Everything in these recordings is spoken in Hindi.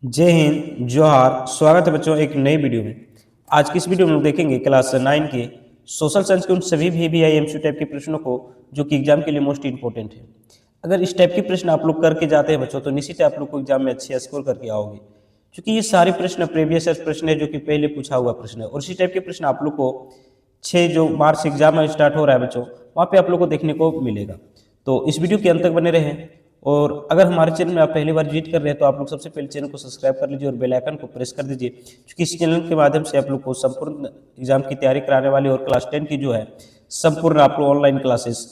जय हिंद, जोहार। स्वागत है बच्चों एक नई वीडियो में। आज की इस वीडियो में हम देखेंगे क्लास 9 के सोशल साइंस के उन सभी VBI एमसीक्यू टाइप के प्रश्नों को जो कि एग्जाम के लिए मोस्ट इंपॉर्टेंट है। अगर इस टाइप के प्रश्न आप लोग करके जाते हैं बच्चों तो निश्चित है आप लोग को एग्जाम में अच्छे स्कोर करके आओगे, क्योंकि ये सारे प्रश्न प्रीवियस प्रश्न है जो कि पहले पूछा हुआ प्रश्न है। और इसी टाइप के प्रश्न आप लोग को 6 जो मार्च से एग्जाम स्टार्ट हो रहा है बच्चों, वहाँ पे आप लोग को देखने को मिलेगा। तो इस वीडियो के अंत तक बने रहें। और अगर हमारे चैनल में आप पहली बार विजिट कर रहे हैं तो आप लोग सबसे पहले चैनल को सब्सक्राइब कर लीजिए और बेल आइकन को प्रेस कर दीजिए, क्योंकि इस चैनल के माध्यम से आप लोग को संपूर्ण एग्जाम की तैयारी कराने वाली और क्लास 10 की जो है संपूर्ण आप लोग ऑनलाइन क्लासेस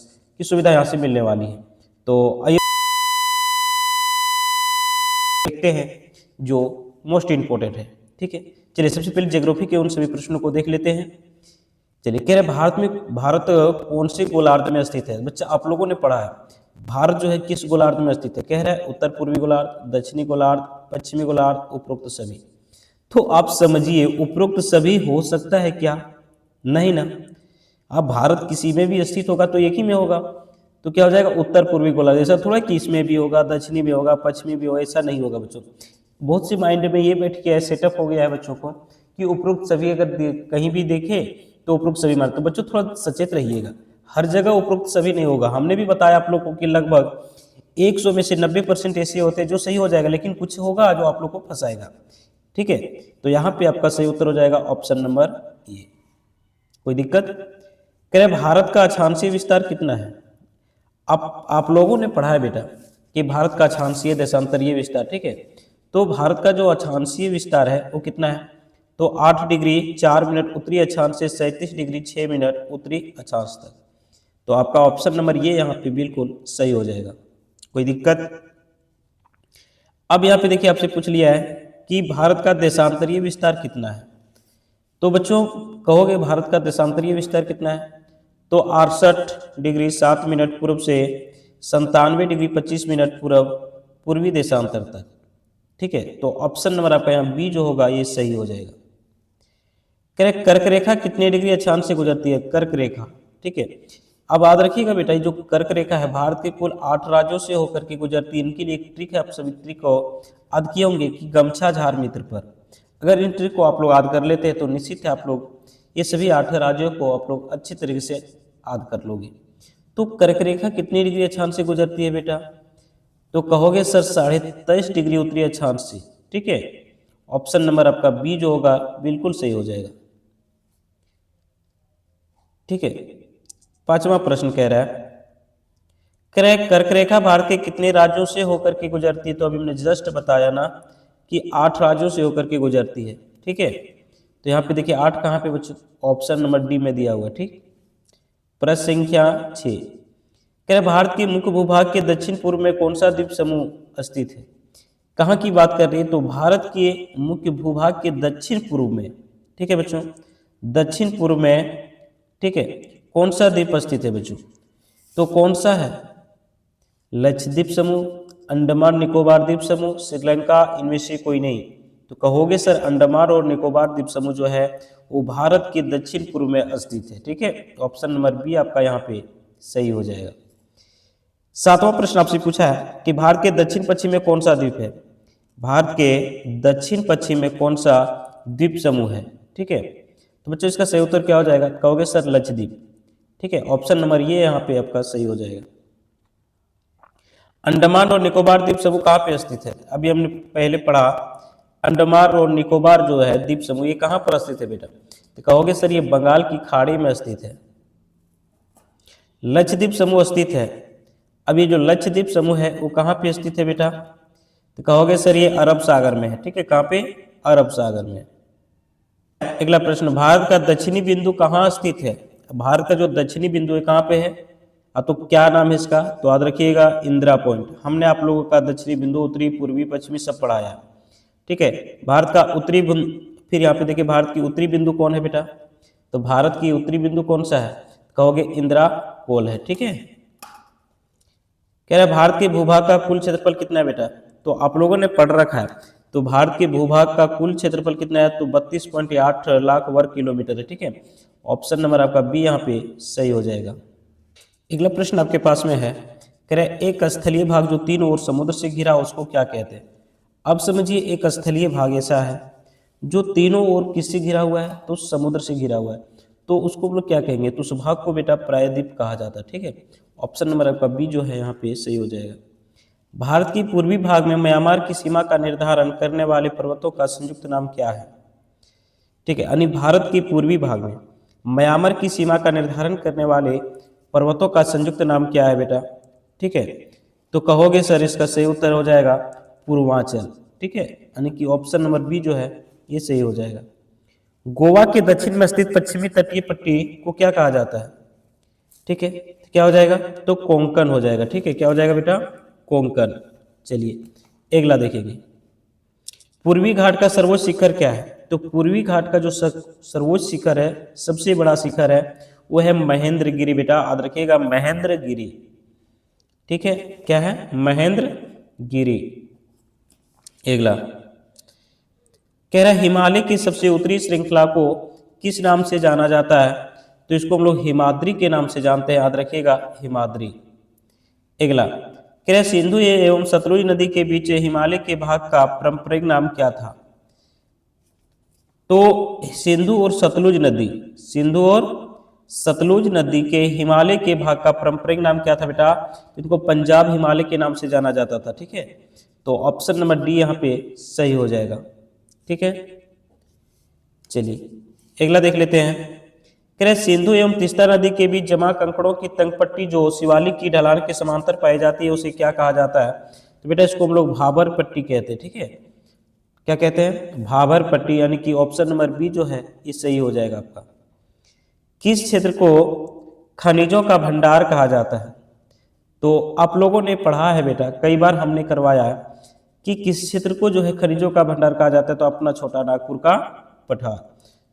की सुविधा यहाँ से मिलने वाली है। तो आइए देखते हैं जो मोस्ट इंपॉर्टेंट है। ठीक है, चलिए सबसे पहले ज्योग्राफी के उन सभी प्रश्नों को देख लेते हैं। चलिए, कह रहे भारत कौन से गोलार्ध में स्थित है। बच्चा आप लोगों ने पढ़ा है भारत जो है किस गोलार्ध में स्थित है। कह रहा है उत्तर पूर्वी गोलार्ध, दक्षिणी गोलार्ध, पश्चिमी गोलार्ध, उपरोक्त सभी। तो आप समझिए उपरोक्त सभी हो सकता है क्या? नहीं ना। अब भारत किसी में भी स्थित होगा तो एक ही में होगा, तो क्या हो जाएगा उत्तर पूर्वी गोलार्ध। ऐसा थोड़ा कि इसमें भी होगा, दक्षिणी भी होगा, पश्चिमी भी होगा, ऐसा नहीं होगा बच्चों। बहुत सी माइंड में ये बैठ के सेटअप हो गया है बच्चों को कि उपरोक्त सभी अगर कहीं भी देखे तो उपरोक्त सभी मानते। तो बच्चों थोड़ा सचेत रहिएगा, हर जगह उपरोक्त सभी नहीं होगा। हमने भी बताया आप लोगों को कि लगभग 100 में से 90% ऐसे होते हैं जो सही हो जाएगा, लेकिन कुछ होगा जो आप लोग को फंसाएगा। ठीक है, तो यहाँ पे आपका सही उत्तर हो जाएगा ऑप्शन नंबर ए। कोई दिक्कत? कह रहे भारत का अक्षांशीय विस्तार कितना है। आप लोगों ने पढ़ा है बेटा कि भारत का अक्षांशीय देशांतरीय विस्तार। ठीक है, तो भारत का जो अक्षांशीय विस्तार है वो कितना है? तो 8 डिग्री 4 मिनट उत्तरी अक्षांश से 37 डिग्री 6 मिनट उत्तरी अक्षांश तक। तो आपका ऑप्शन नंबर ये यहाँ पे बिल्कुल सही हो जाएगा। कोई दिक्कत? अब यहाँ पे देखिए आपसे पूछ लिया है कि भारत का देशांतरीय विस्तार कितना है। तो बच्चों कहोगे भारत का देशांतरीय विस्तार कितना है, तो 68 डिग्री 7 मिनट पूर्व से 97 डिग्री 25 मिनट पूर्व पूर्वी देशांतर तक। ठीक है, तो ऑप्शन नंबर आपका यहाँ बी जो होगा ये सही हो जाएगा। कर्क रेखा कितने डिग्री अक्षांश से गुजरती है? कर्क रेखा। ठीक है, अब याद रखिएगा बेटा ये जो कर्क रेखा है भारत के कुल 8 राज्यों से होकर के गुजरती है। इनके लिए एक ट्रिक है, आप सभी ट्रिक को याद किए होंगे कि गमछा झार मित्र पर। अगर इन ट्रिक को आप लोग याद कर लेते हैं तो निश्चित है आप लोग ये सभी 8 राज्यों को आप लोग अच्छी तरीके से याद कर लोगे। तो कर्क रेखा कितनी डिग्री अक्षांश से गुजरती है बेटा? तो कहोगे सर 23.5 डिग्री उत्तरी अक्षांश से। ठीक है, ऑप्शन नंबर आपका बी जो होगा बिल्कुल सही हो जाएगा। ठीक है, 5वां प्रश्न कह रहा है कर्क रेखा भारत के कितने राज्यों से होकर के गुजरती है। तो अभी हमने जस्ट बताया ना कि 8 राज्यों से होकर के गुजरती है। ठीक है, तो यहाँ पे देखिए 8 कहाँ पे बच्चों? ऑप्शन नंबर डी में दिया हुआ। ठीक, प्रश्न संख्या 6 कह रहे भारत के मुख्य भूभाग के दक्षिण पूर्व में कौन सा द्वीप समूह स्थित है। कहाँ की बात कर रही है? तो भारत के मुख्य भूभाग के दक्षिण पूर्व में। ठीक है बच्चों, दक्षिण पूर्व में। ठीक है, कौन सा द्वीप स्थित है बच्चों? तो कौन सा है? लक्षद्वीप समूह, अंडमान निकोबार द्वीप समूह, श्रीलंका, इनमें से कोई नहीं। तो कहोगे सर अंडमान और निकोबार द्वीप समूह जो है वो भारत के दक्षिण पूर्व में स्थित है। ठीक है, ऑप्शन नंबर बी आपका यहाँ पे सही हो जाएगा। 7वां प्रश्न आपसे पूछा है कि भारत के दक्षिण पश्चिम में कौन सा द्वीप है। भारत के दक्षिण पश्चिम में कौन सा द्वीप समूह है? ठीक है, तो बच्चों इसका सही उत्तर क्या हो जाएगा? कहोगे सर लक्षद्वीप। ठीक है, ऑप्शन नंबर ये यहाँ पे आपका सही हो जाएगा। अंडमान और निकोबार द्वीप समूह कहाँ पे स्थित है? अभी हमने पहले पढ़ा अंडमान और निकोबार जो है द्वीप समूह ये कहाँ पर स्थित है बेटा? तो कहोगे सर ये बंगाल की खाड़ी में स्थित है। लक्षद्वीप समूह स्थित है। अब ये जो लक्षद्वीप समूह है वो कहाँ पे स्थित है बेटा? तो कहोगे सर ये अरब सागर में है। ठीक है, कहाँ पे? अरब सागर में। अगला प्रश्न, भारत का दक्षिणी बिंदु कहाँ स्थित है। भारत का जो दक्षिणी बिंदु है कहाँ पे है? तो क्या नाम है इसका? तो याद रखिएगा इंदिरा पॉइंट। हमने आप लोगों का दक्षिणी बिंदु उत्तरी पूर्वी पश्चिमी सब पढ़ाया। ठीक है, भारत का उत्तरी बिंदु, फिर यहाँ पे देखिए भारत की उत्तरी बिंदु कौन है बेटा? तो भारत की उत्तरी बिंदु कौन सा है? कहोगे इंदिरा पोल है। ठीक है, कह रहा है भारत के भूभाग का कुल क्षेत्रफल कितना है बेटा? तो आप लोगों ने पढ़ रखा है, तो भारत के भूभाग का कुल क्षेत्रफल कितना है? तो 32.8 लाख वर्ग किलोमीटर है। ठीक है, ऑप्शन नंबर आपका बी यहाँ पे सही हो जाएगा। अगला प्रश्न आपके पास में है, कह रहे एक स्थलीय भाग जो 3 ओर समुद्र से घिरा उसको क्या कहते हैं। अब समझिए एक स्थलीय भाग ऐसा है जो तीनों ओर किससे घिरा हुआ है, तो समुद्र से घिरा हुआ है, तो उसको हम लोग क्या कहेंगे, तो उस भाग को बेटा प्रायद्वीप कहा जाता है। ठीक है, ऑप्शन नंबर आपका बी जो है यहाँ पे सही हो जाएगा। भारत की पूर्वी भाग में म्यांमार की सीमा का निर्धारण करने वाले पर्वतों का संयुक्त नाम क्या है। ठीक है, यानी भारत के पूर्वी भाग में म्यांमार की सीमा का निर्धारण करने वाले पर्वतों का संयुक्त नाम क्या है बेटा। ठीक है, तो कहोगे सर इसका सही उत्तर हो जाएगा पूर्वांचल। ठीक है, यानी कि ऑप्शन नंबर बी जो है ये सही हो जाएगा। गोवा के दक्षिण में स्थित पश्चिमी तटीय पट्टी को क्या कहा जाता है। ठीक है, तो क्या हो जाएगा, तो कोंकण हो जाएगा। ठीक है, क्या हो जाएगा बेटा, कोंकण। चलिए अगला देखेंगे, पूर्वी घाट का सर्वोच्च शिखर क्या है। तो पूर्वी घाट का जो सर्वोच्च शिखर है, सबसे बड़ा शिखर है, वो है महेंद्रगिरी बेटा, याद रखिएगा महेंद्रगिरी। ठीक है, क्या है, महेंद्रगिरी। अगला कह रहा है हिमालय की सबसे उत्तरी श्रृंखला को किस नाम से जाना जाता है। तो इसको हम लोग हिमाद्री के नाम से जानते हैं, याद रखिएगा हिमाद्री। अगला कह रहा है सिंधु एवं सतलुज नदी के बीच हिमालय के भाग का पारंपरिक नाम क्या था। तो सिंधु और सतलुज नदी के हिमालय के भाग का पारंपरिक नाम क्या था बेटा, इनको पंजाब हिमालय के नाम से जाना जाता था। ठीक है, तो ऑप्शन नंबर डी यहाँ पे सही हो जाएगा। ठीक है, चलिए अगला देख लेते हैं, कह रहे सिंधु एवं तीस्ता नदी के बीच जमा कंकड़ों की तंगपट्टी जो शिवालिक की ढलान के समांतर पाई जाती है उसे क्या कहा जाता है। तो बेटा इसको हम लोग भाबर पट्टी कहते हैं। ठीक है, क्या कहते हैं, भाबर पट्टी, यानी कि ऑप्शन नंबर बी जो है ये सही हो जाएगा आपका। किस क्षेत्र को खनिजों का भंडार कहा जाता है। तो आप लोगों ने पढ़ा है बेटा, कई बार हमने करवाया है कि किस क्षेत्र को जो है खनिजों का भंडार कहा जाता है, तो अपना छोटा नागपुर का पठार।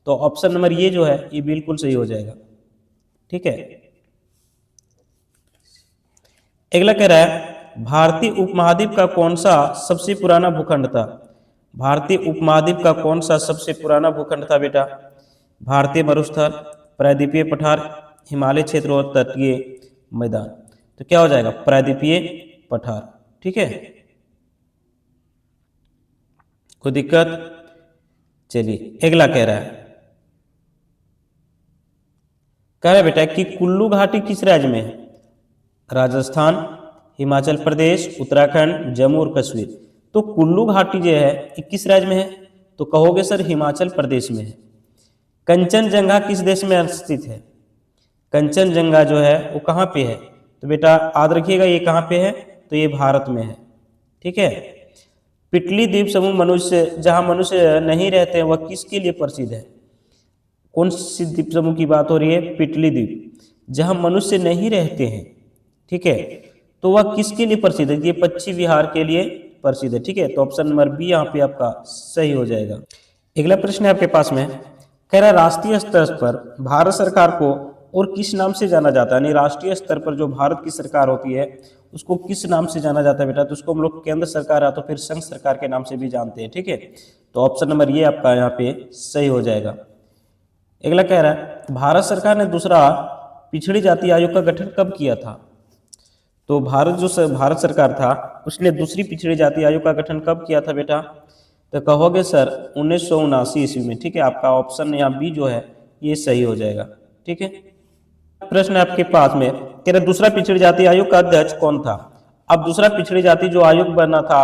तो ऑप्शन नंबर ये जो है ये बिल्कुल सही हो जाएगा। ठीक है, अगला कह रहा है भारतीय उपमहाद्वीप का कौन सा सबसे पुराना भूखंड था। भारतीय उपमहाद्वीप का कौन सा सबसे पुराना भूखंड था बेटा, भारतीय मरुस्थल, प्रायद्वीपीय पठार, हिमालय क्षेत्र और तटीय मैदान। तो क्या हो जाएगा, प्रायद्वीपीय पठार। ठीक है, कोई दिक्कत। चलिए अगला कह रहा है बेटा कि कुल्लू घाटी किस राज्य में है। राजस्थान, हिमाचल प्रदेश, उत्तराखंड, जम्मू और कश्मीर। तो कुल्लू घाटी जो है ये किस राज्य में है, तो कहोगे सर हिमाचल प्रदेश में है। कंचनजंगा किस देश में स्थित है। कंचनजंगा जो है वो कहाँ पे है, तो बेटा याद रखिएगा ये कहाँ पे है, तो ये भारत में है। ठीक है, पिटली द्वीप समूह मनुष्य जहाँ मनुष्य नहीं रहते हैं वह किसके लिए प्रसिद्ध है। कौन सी द्वीप समूह की बात हो रही है, पिटली द्वीप, जहाँ मनुष्य नहीं रहते हैं। ठीक है, तो वह किसके लिए प्रसिद्ध है, ये पक्षी विहार के लिए प्रसिद्ध है। ठीक है, तो ऑप्शन नंबर बी यहाँ पे आपका सही हो जाएगा। अगला प्रश्न है आपके पास में, कह रहा है राष्ट्रीय स्तर पर भारत सरकार को और किस नाम से जाना जाता है। यानी राष्ट्रीय स्तर पर जो भारत की सरकार होती है उसको किस नाम से जाना जाता है बेटा, तो उसको हम लोग केंद्र सरकार या तो फिर संघ सरकार के नाम से भी जानते हैं। ठीक है, तो ऑप्शन नंबर ये आपका यहाँ पे सही हो जाएगा। अगला कह रहा है भारत सरकार ने दूसरा पिछड़ी जाति आयोग का गठन कब किया था। तो भारत सरकार था उसने दूसरी पिछड़ी जाति आयोग का गठन कब किया था बेटा, तो कहोगे सर 1979 ईस्वी में। ठीक है, आपका ऑप्शन यहाँ बी जो है ये सही हो जाएगा। ठीक है, प्रश्न आपके पास में कह रहे दूसरा पिछड़ी जाति आयोग का अध्यक्ष कौन था। अब दूसरा पिछड़ी जाति जो आयोग बना था,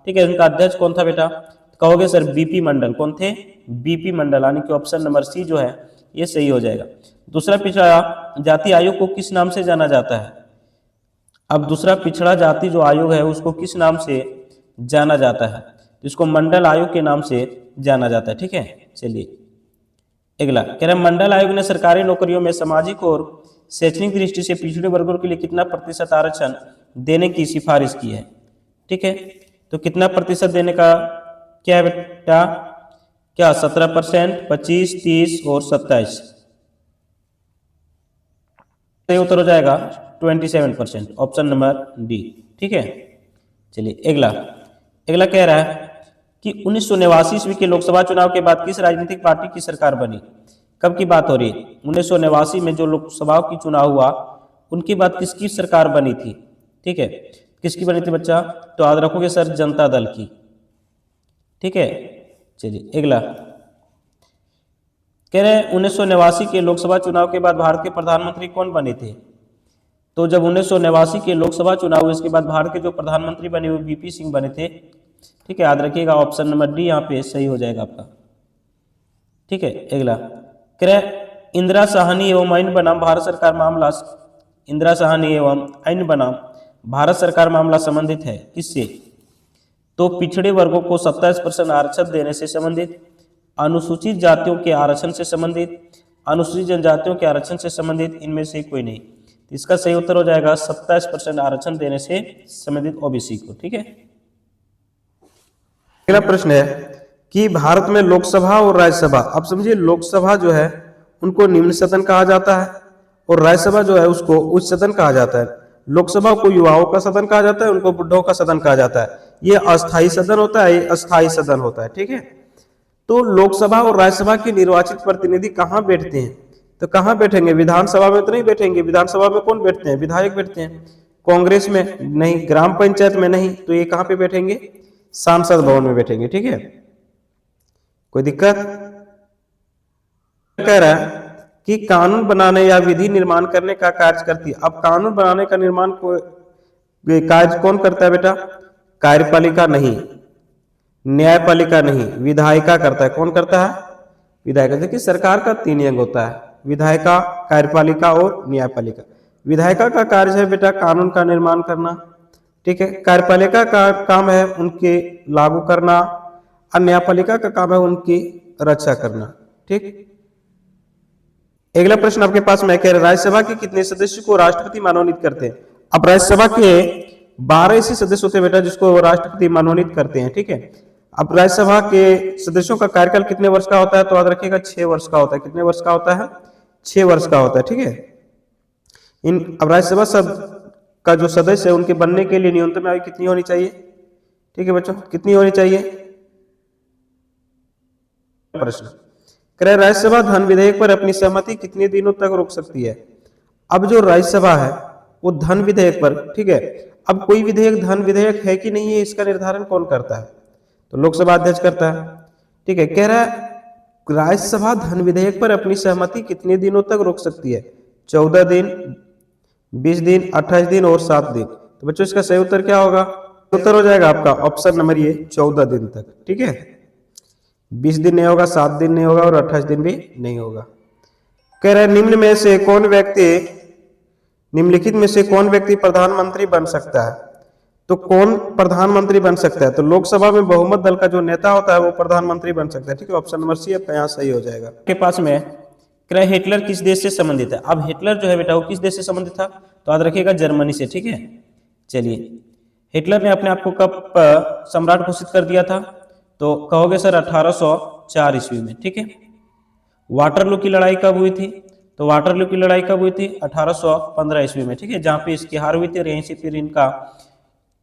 ठीक है, उनका अध्यक्ष कौन था बेटा, कहोगे सर बीपी मंडल। कौन थे, बीपी मंडल, यानी कि ऑप्शन नंबर सी जो है ये सही हो जाएगा। दूसरा पिछड़ा जाति आयोग को किस नाम से जाना जाता है। अब दूसरा पिछड़ा जाति जो आयोग है उसको किस नाम से जाना जाता है, इसको मंडल आयोग के नाम से जाना जाता है। ठीक है, चलिए अगला कह रहे मंडल आयोग ने सरकारी नौकरियों में सामाजिक और शैक्षणिक दृष्टि से पिछड़े वर्गों के लिए कितना प्रतिशत आरक्षण देने की सिफारिश की है। ठीक है, तो कितना प्रतिशत देने का क्या है बेटा, क्या 17%, 25, 30 और 27। सही उत्तर हो जाएगा 27%, ऑप्शन नंबर डी। ठीक है, चलिए अगला कह रहा है कि 1989 ईस्वी के लोकसभा चुनाव के बाद किस राजनीतिक पार्टी की सरकार बनी। कब की बात हो रही है, 1989 में जो लोकसभा की चुनाव हुआ उनके बाद किसकी सरकार बनी थी। ठीक है, किसकी बनी थी बच्चा, तो याद रखोगे सर जनता दल की। ठीक है। चलिए अगला कह रहे हैं 1989 के लोकसभा चुनाव के बाद भारत के प्रधानमंत्री कौन बने थे? तो जब 1989 के लोकसभा चुनाव हुए इसके बाद भारत के जो प्रधानमंत्री बने वो वीपी सिंह बने थे। ठीक है, याद रखिएगा ऑप्शन नंबर डी यहाँ पे सही हो जाएगा आपका। ठीक है, अगला कह रहे हैं इंदिरा साहनी एवं आइन बनाम भारत सरकार मामला, इंदिरा साहनी एवं आइन बनाम भारत सरकार मामला संबंधित है किससे? तो पिछड़े वर्गों को 27% आरक्षण देने से संबंधित, अनुसूचित जातियों के आरक्षण से संबंधित, अनुसूचित जनजातियों के आरक्षण से संबंधित, इनमें से कोई नहीं। इसका सही उत्तर हो जाएगा 27% आरक्षण देने से संबंधित ओबीसी को। ठीक है, अगला प्रश्न है कि भारत में लोकसभा और राज्यसभा, अब समझिए लोकसभा जो है उनको निम्न सदन कहा जाता है और राज्यसभा जो है उसको उच्च सदन कहा जाता है। लोकसभा को युवाओं का सदन कहा जाता है, उनको बुढ़ों का सदन कहा जाता है। ये अस्थायी सदन होता है, ये अस्थायी सदन होता है। ठीक है, तो लोकसभा और राज्यसभा के निर्वाचित प्रतिनिधि कहाँ बैठते हैं? तो कहाँ बैठेंगे? विधानसभा में तो नहीं बैठेंगे। विधानसभा में कौन बैठते हैं? विधायक बैठते हैं। कांग्रेस में नहीं, ग्राम पंचायत में नहीं, तो ये कहाँ पे बैठेंगे? सांसद भवन में बैठेंगे। ठीक है, कोई दिक्कत? कह रहा है कि कानून बनाने या विधि निर्माण करने का कार्य करती है। अब कानून बनाने का निर्माण को कार्य कौन करता है बेटा? कार्यपालिका नहीं, न्यायपालिका नहीं, विधायिका करता है। कौन करता है? विधायिका। देखिए सरकार का 3 अंग होता है, विधायिका, कार्यपालिका और न्यायपालिका। विधायिका का कार्य है बेटा कानून का निर्माण करना। ठीक है, कार्यपालिका का काम है उनके लागू करना और न्यायपालिका का काम है उनकी रक्षा करना। ठीक, अगला प्रश्न आपके पास मैं कह रहा, राज्यसभा के कितने सदस्य को राष्ट्रपति मनोनीत करते हैं? अब राज्यसभा के 12 ऐसे सदस्य होते हैं बेटा जिसको राष्ट्रपति मनोनीत करते हैं। ठीक है, अब राज्यसभा के सदस्यों का कार्यकाल कितने वर्ष का होता है? तो याद रखिएगा 6 वर्ष का होता है। कितने वर्ष का होता है? 6 वर्ष का होता है। ठीक है, अब राज्यसभा सब का जो सदस्य है उनके बनने के लिए न्यूनतम आयु कितनी होनी चाहिए? ठीक है बच्चों, कितनी होनी चाहिए? प्रश्न कह राज्यसभा धन विधेयक पर अपनी सहमति कितने दिनों तक रोक सकती है? अब जो राज्यसभा है वो धन विधेयक पर, ठीक है, अब कोई विधेयक धन विधेयक है कि नहीं है इसका निर्धारण कौन करता है? तो लोकसभा अध्यक्ष करता है। ठीक है, कह रहा है राज्यसभा धन विधेयक पर अपनी सहमति कितने दिनों तक रोक सकती है? 14 दिन, 20 दिन, 28 दिन और 7 दिन। तो बच्चों इसका सही उत्तर क्या होगा? उत्तर हो जाएगा आपका ऑप्शन नंबर ये 14 दिन तक। ठीक है, 20 दिन नहीं होगा, 7 दिन नहीं होगा और 28 दिन भी नहीं होगा। कह रहे निम्न में से कौन व्यक्ति, निम्नलिखित में से कौन व्यक्ति प्रधानमंत्री बन सकता है? तो कौन प्रधानमंत्री बन सकता है? तो लोकसभा में बहुमत दल का जो नेता होता है वो प्रधानमंत्री बन सकता है। ठीक है, ऑप्शन नंबर सी आपका यहाँ सही हो जाएगा। के पास में कह रहे हिटलर किस देश से संबंधित है? अब हिटलर जो है बेटा वो किस देश से संबंधित था? तो याद रखिएगा जर्मनी से। ठीक है, चलिए हिटलर ने अपने आप को कब सम्राट घोषित कर दिया था? तो कहोगे सर 1804 ईस्वी में। ठीक है, वाटरलू की लड़ाई कब हुई थी? तो वाटरलू की लड़ाई कब हुई थी? 1815 ईस्वी में। ठीक है, जहां पे इसकी हार हुई थी और यहीं से फिर इनका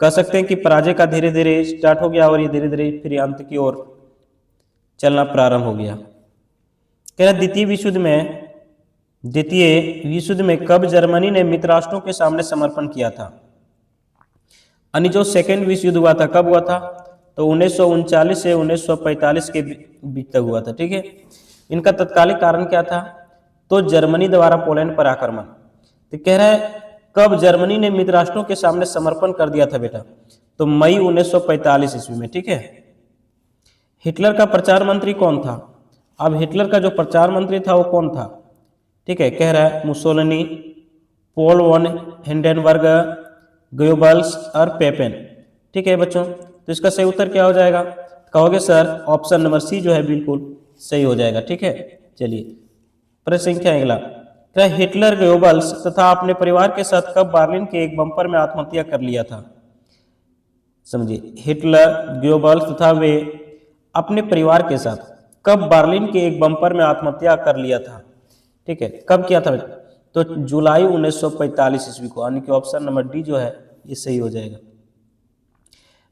कह सकते हैं कि पराजय का धीरे धीरे स्टार्ट हो गया और ये धीरे धीरे फिर अंत की ओर चलना प्रारंभ हो गया। कह रहा द्वितीय विश्व युद्ध में कब जर्मनी ने मित्र राष्ट्रों के सामने समर्पण किया था? यानी जो सेकेंड विश्व युद्ध हुआ था कब हुआ था? तो 1939 से 1945 के बीच तक हुआ था। ठीक है, इनका तत्कालिक कारण क्या था? तो जर्मनी द्वारा पोलैंड पर आक्रमण। तो कह रहा है कब जर्मनी ने मित्र राष्ट्रों के सामने समर्पण कर दिया था बेटा? तो मई 1945 ईस्वी में। ठीक है, हिटलर का प्रचार मंत्री कौन था? अब हिटलर का जो प्रचार मंत्री था वो कौन था? ठीक है, कह रहा है मुसोलिनी, पोल वॉन हिंडेनबर्ग, गोयबल्स और पेपेन। ठीक है बच्चों, तो इसका सही उत्तर क्या हो जाएगा? कहोगे सर ऑप्शन नंबर सी जो है बिल्कुल सही हो जाएगा। ठीक है, चलिए प्रश्न संख्या अगला, क्या हिटलर गोयबल्स तथा अपने परिवार के साथ कब बर्लिन के एक बंपर में आत्महत्या कर लिया था? समझिए, हिटलर, गोयबल्स तथा वे अपने परिवार के साथ कब बर्लिन के एक बंपर में आत्महत्या कर लिया था? ठीक है, कब किया था? तो जुलाई 1945 ईस्वी को, यानी कि ऑप्शन नंबर डी जो है ये सही हो जाएगा।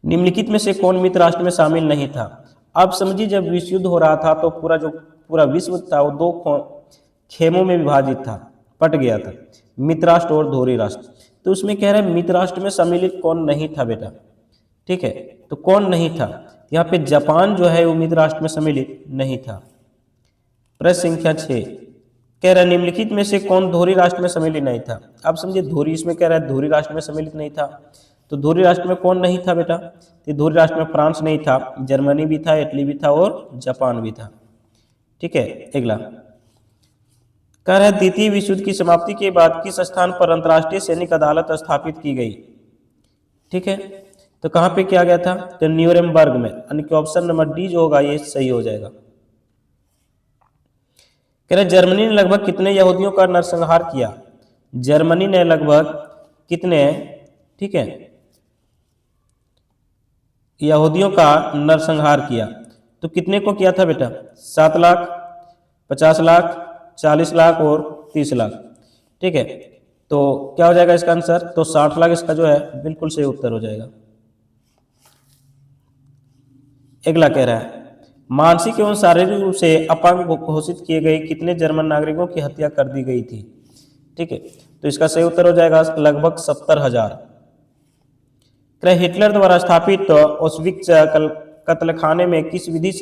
निम्नलिखित में से कौन मित्र राष्ट्र में शामिल नहीं था? अब समझिए जब विश्व युद्ध हो रहा था तो पूरा विश्व था वो 2 खेमों में विभाजित था, पट गया था, मित्र राष्ट्र और धोरी राष्ट्र। तो उसमें कह रहे हैं मित्र राष्ट्र में सम्मिलित कौन नहीं था बेटा? ठीक है, तो कौन नहीं था? यहाँ पे जापान जो है वो मित्र राष्ट्र में सम्मिलित नहीं था। प्रश्न संख्या 6 कह रहा है निम्नलिखित में से कौन धुरी राष्ट्र में सम्मिलित नहीं था। अब समझिए धुरी, इसमें कह रहा है धुरी राष्ट्र में सम्मिलित नहीं था, तो धुरी राष्ट्र में कौन नहीं था बेटा? तो धुरी राष्ट्र में फ्रांस नहीं था, जर्मनी भी था, इटली भी था और जापान भी था। ठीक है, अगला कह रहा है द्वितीय विश्व युद्ध की समाप्ति के बाद किस स्थान पर अंतर्राष्ट्रीय सैनिक अदालत स्थापित की गई? ठीक है, तो कहाँ पे किया गया था? तो न्यूरेमबर्ग में, यानी कि ऑप्शन नंबर डी जो होगा ये सही हो जाएगा। कह रहे जर्मनी ने लगभग कितने यहूदियों का नरसंहार किया? जर्मनी ने लगभग कितने, ठीक है, यहूदियों का नरसंहार किया? तो कितने को किया था बेटा? 7 लाख, 50 लाख, 40 लाख और 30 लाख। ठीक है, तो क्या हो जाएगा इसका आंसर? तो 60 लाख इसका जो है बिल्कुल सही उत्तर हो जाएगा। अगला कह रहा है मानसिक एवं शारीरिक रूप से अपंग घोषित किए गए कितने जर्मन नागरिकों की हत्या कर दी गई थी? ठीक है, तो इसका सही उत्तर हो जाएगा लगभग 70,000। हिटलर द्वारा स्थापित ऑस्विट्ज कत्लखाने में किस विधि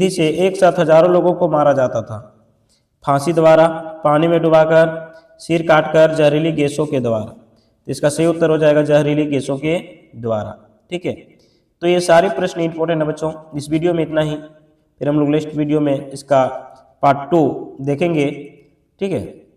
से एक साथ हजारों लोगों को मारा जाता था? फांसी द्वारा, पानी में डुबाकर, सिर काटकर, जहरीली गैसों के द्वारा। इसका सही उत्तर हो जाएगा जहरीली गैसों के द्वारा। ठीक है, तो ये सारे प्रश्न इंपॉर्टेंट है बच्चों। इस वीडियो में इतना ही, फिर हम लोग नेक्स्ट वीडियो में इसका पार्ट 2 देखेंगे। ठीक है।